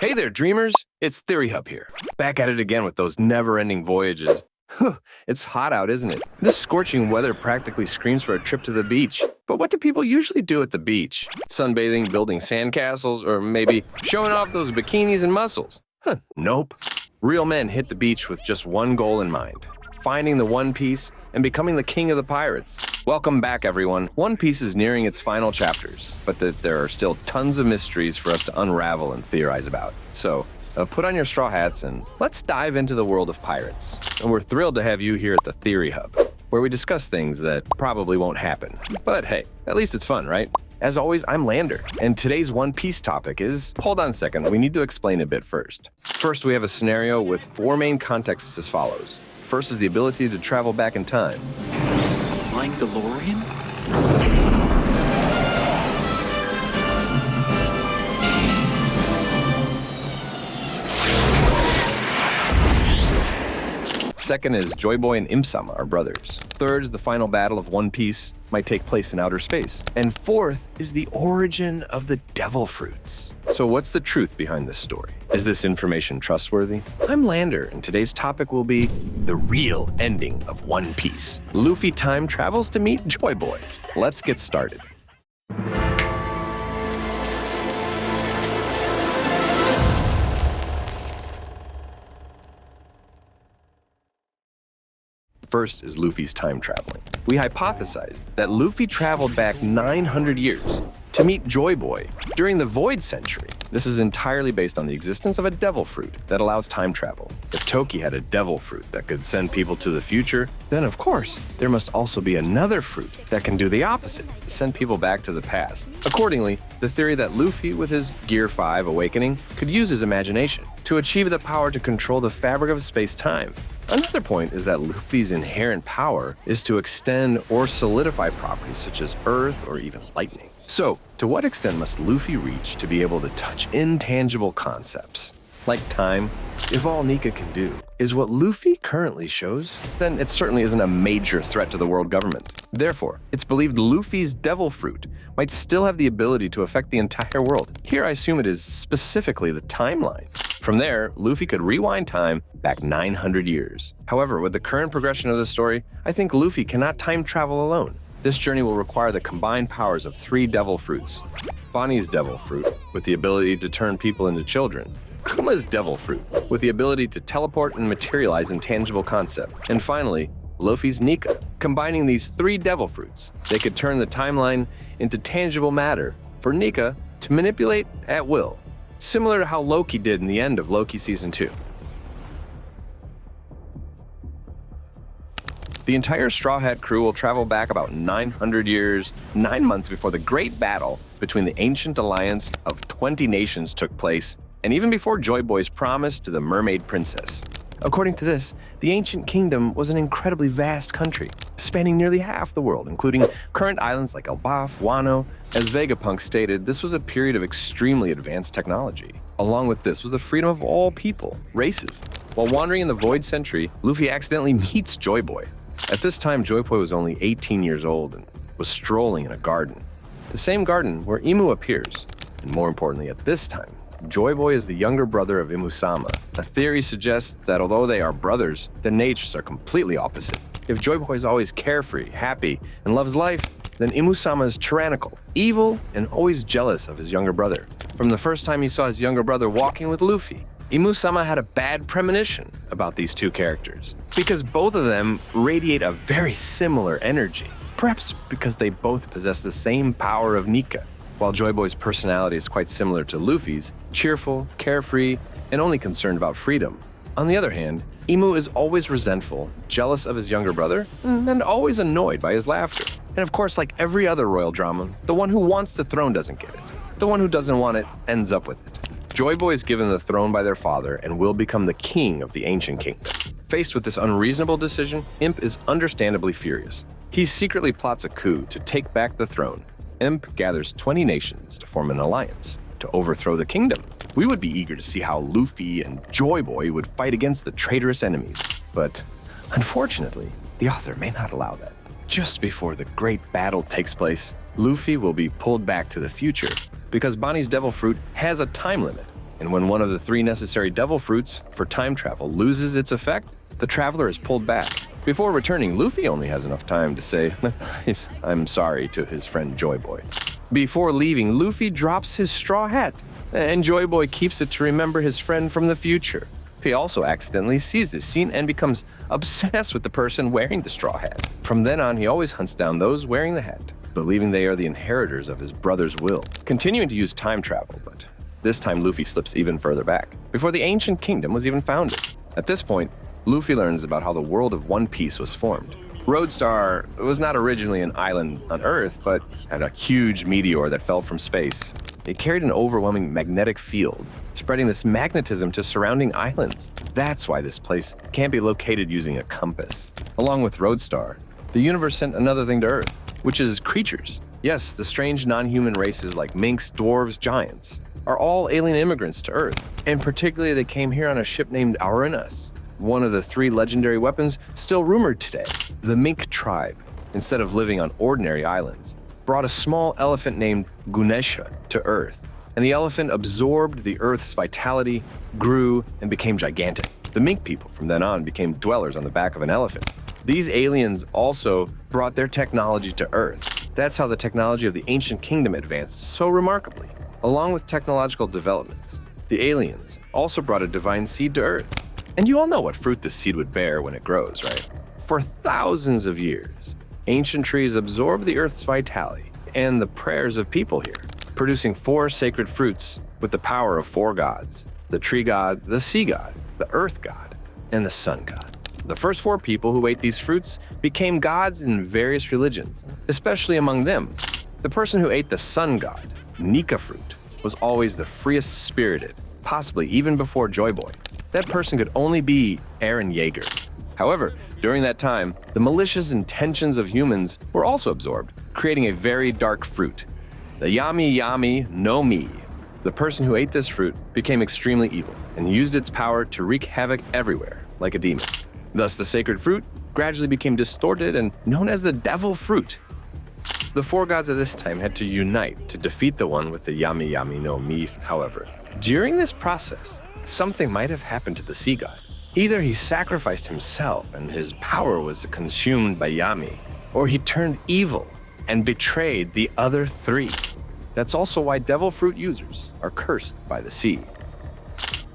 Hey there, dreamers! It's Theory Hub here. Back at it again with those never-ending voyages. It's hot out, isn't it? This scorching weather practically screams for a trip to the beach. But what do people usually do at the beach? Sunbathing, building sandcastles, or maybe showing off those bikinis and muscles? Nope. Real men hit the beach with just one goal in mind: finding the One Piece and becoming the king of the pirates. Welcome back, everyone. One Piece is nearing its final chapters, but there are still tons of mysteries for us to unravel and theorize about. So, put on your straw hats and let's dive into the world of pirates. And we're thrilled to have you here at the Theory Hub, where we discuss things that probably won't happen. But hey, at least it's fun, right? As always, I'm Lander, and today's One Piece topic is... Hold on a second, we need to explain a bit first. First, we have a scenario with 4 main contexts as follows. First is the ability to travel back in time. Flying DeLorean? Second is Joy Boy and Im-sama are brothers. Third is the final battle of One Piece might take place in outer space. And fourth is the origin of the devil fruits. So what's the truth behind this story? Is this information trustworthy? I'm Lander, and today's topic will be the real ending of One Piece. Luffy time travels to meet Joy Boy. Let's get started. First is Luffy's time traveling. We hypothesized that Luffy traveled back 900 years to meet Joy Boy during the Void Century. This is entirely based on the existence of a devil fruit that allows time travel. If Toki had a devil fruit that could send people to the future, then of course, there must also be another fruit that can do the opposite, send people back to the past. Accordingly, the theory that Luffy, with his Gear 5 awakening, could use his imagination to achieve the power to control the fabric of space-time. Another point is that Luffy's inherent power is to extend or solidify properties such as earth or even lightning. So, to what extent must Luffy reach to be able to touch intangible concepts? Like time, if all Nika can do is what Luffy currently shows, then it certainly isn't a major threat to the world government. Therefore, it's believed Luffy's devil fruit might still have the ability to affect the entire world. Here I assume it is specifically the timeline. From there, Luffy could rewind time back 900 years. However, with the current progression of the story, I think Luffy cannot time travel alone. This journey will require the combined powers of 3 devil fruits. Bonnie's devil fruit, with the ability to turn people into children. Kuma's devil fruit, with the ability to teleport and materialize intangible concept. And finally, Luffy's Nika. Combining these 3 devil fruits, they could turn the timeline into tangible matter for Nika to manipulate at will, similar to how Loki did in the end of Loki Season 2. The entire Straw Hat crew will travel back about 900 years, 9 months before the great battle between the ancient alliance of 20 nations took place, and even before Joy Boy's promise to the Mermaid Princess. According to this, the ancient kingdom was an incredibly vast country, spanning nearly half the world, including current islands like Elbaf, Wano. As Vegapunk stated, this was a period of extremely advanced technology. Along with this was the freedom of all people, races. While wandering in the Void Century, Luffy accidentally meets Joy Boy. At this time, Joy Boy was only 18 years old and was strolling in a garden. The same garden where Imu appears. And more importantly, at this time, Joy Boy is the younger brother of Imu-sama. A theory suggests that although they are brothers, their natures are completely opposite. If Joy Boy is always carefree, happy, and loves life, then Imu-sama is tyrannical, evil, and always jealous of his younger brother. From the first time he saw his younger brother walking with Luffy, Imu-sama had a bad premonition about these 2 characters, because both of them radiate a very similar energy, perhaps because they both possess the same power of Nika. While Joy Boy's personality is quite similar to Luffy's, cheerful, carefree, and only concerned about freedom. On the other hand, Imu is always resentful, jealous of his younger brother, and always annoyed by his laughter. And of course, like every other royal drama, the one who wants the throne doesn't get it. The one who doesn't want it ends up with it. Joy Boy is given the throne by their father and will become the king of the ancient kingdom. Faced with this unreasonable decision, Imp is understandably furious. He secretly plots a coup to take back the throne. Imp gathers 20 nations to form an alliance to overthrow the kingdom. We would be eager to see how Luffy and Joy Boy would fight against the traitorous enemies. But unfortunately, the author may not allow that. Just before the great battle takes place, Luffy will be pulled back to the future because Bonnie's devil fruit has a time limit. And when one of the 3 necessary devil fruits for time travel loses its effect, the traveler is pulled back. Before returning, Luffy only has enough time to say, I'm sorry to his friend Joy Boy. Before leaving, Luffy drops his straw hat, and Joy Boy keeps it to remember his friend from the future. He also accidentally sees this scene and becomes obsessed with the person wearing the straw hat. From then on, he always hunts down those wearing the hat, believing they are the inheritors of his brother's will. Continuing to use time travel, but this time Luffy slips even further back, before the ancient kingdom was even founded. At this point, Luffy learns about how the world of One Piece was formed. Roadstar was not originally an island on Earth, but had a huge meteor that fell from space. It carried an overwhelming magnetic field, spreading this magnetism to surrounding islands. That's why this place can't be located using a compass. Along with Roadstar, the universe sent another thing to Earth, which is creatures. Yes, the strange non-human races like minks, dwarves, giants are all alien immigrants to Earth, and particularly they came here on a ship named Aurinas, one of the 3 legendary weapons still rumored today. The Mink tribe, instead of living on ordinary islands, brought a small elephant named Gunesha to Earth, and the elephant absorbed the Earth's vitality, grew, and became gigantic. The Mink people from then on became dwellers on the back of an elephant. These aliens also brought their technology to Earth. That's how the technology of the ancient kingdom advanced so remarkably. Along with technological developments, the aliens also brought a divine seed to Earth. And you all know what fruit this seed would bear when it grows, right? For thousands of years, ancient trees absorbed the Earth's vitality and the prayers of people here, producing 4 sacred fruits with the power of 4 gods: the tree god, the sea god, the earth god, and the sun god. The first 4 people who ate these fruits became gods in various religions, especially among them. The person who ate the sun god, Nika fruit, was always the freest spirited, possibly even before Joy Boy. That person could only be Eren Yeager. However, during that time, the malicious intentions of humans were also absorbed, creating a very dark fruit, the Yami Yami no Mi. The person who ate this fruit became extremely evil and used its power to wreak havoc everywhere, like a demon. Thus, the sacred fruit gradually became distorted and known as the devil fruit. The 4 gods at this time had to unite to defeat the one with the Yami Yami no Mi, however. During this process, something might have happened to the sea god. Either he sacrificed himself and his power was consumed by Yami, or he turned evil and betrayed the other 3. That's also why devil fruit users are cursed by the sea.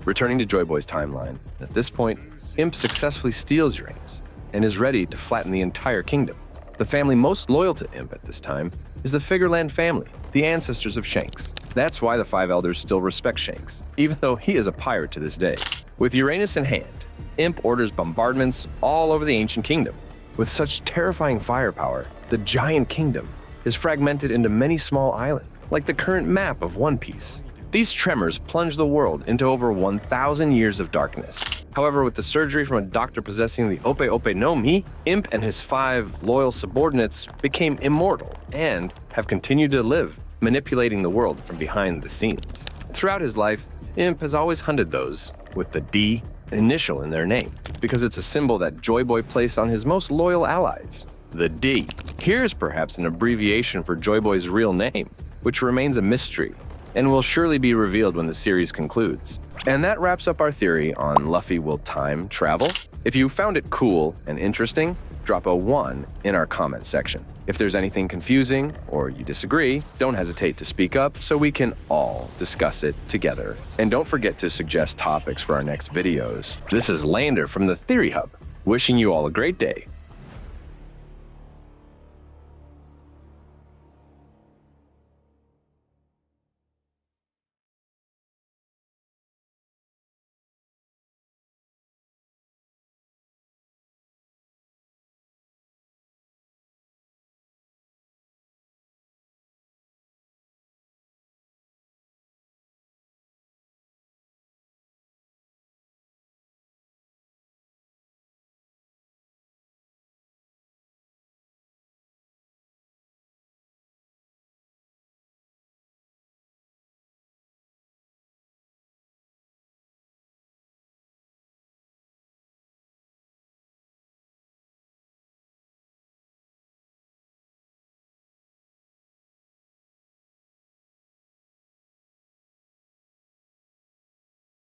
Returning to Joy Boy's timeline, at this point, Imp successfully steals Uranus and is ready to flatten the entire kingdom. The family most loyal to Imp at this time is the Figureland family, the ancestors of Shanks. That's why the 5 elders still respect Shanks, even though he is a pirate to this day. With Uranus in hand, Imp orders bombardments all over the ancient kingdom. With such terrifying firepower, the giant kingdom is fragmented into many small islands, like the current map of One Piece. These tremors plunge the world into over 1,000 years of darkness. However, with the surgery from a doctor possessing the Ope Ope no Mi, Imp and his 5 loyal subordinates became immortal and have continued to live, manipulating the world from behind the scenes. Throughout his life, Imp has always hunted those with the D initial in their name, because it's a symbol that Joy Boy placed on his most loyal allies, the D. Here's perhaps an abbreviation for Joy Boy's real name, which remains a mystery and will surely be revealed when the series concludes. And that wraps up our theory on Luffy will time travel. If you found it cool and interesting, drop a 1 in our comment section. If there's anything confusing or you disagree, don't hesitate to speak up so we can all discuss it together. And don't forget to suggest topics for our next videos. This is Lander from the Theory Hub, wishing you all a great day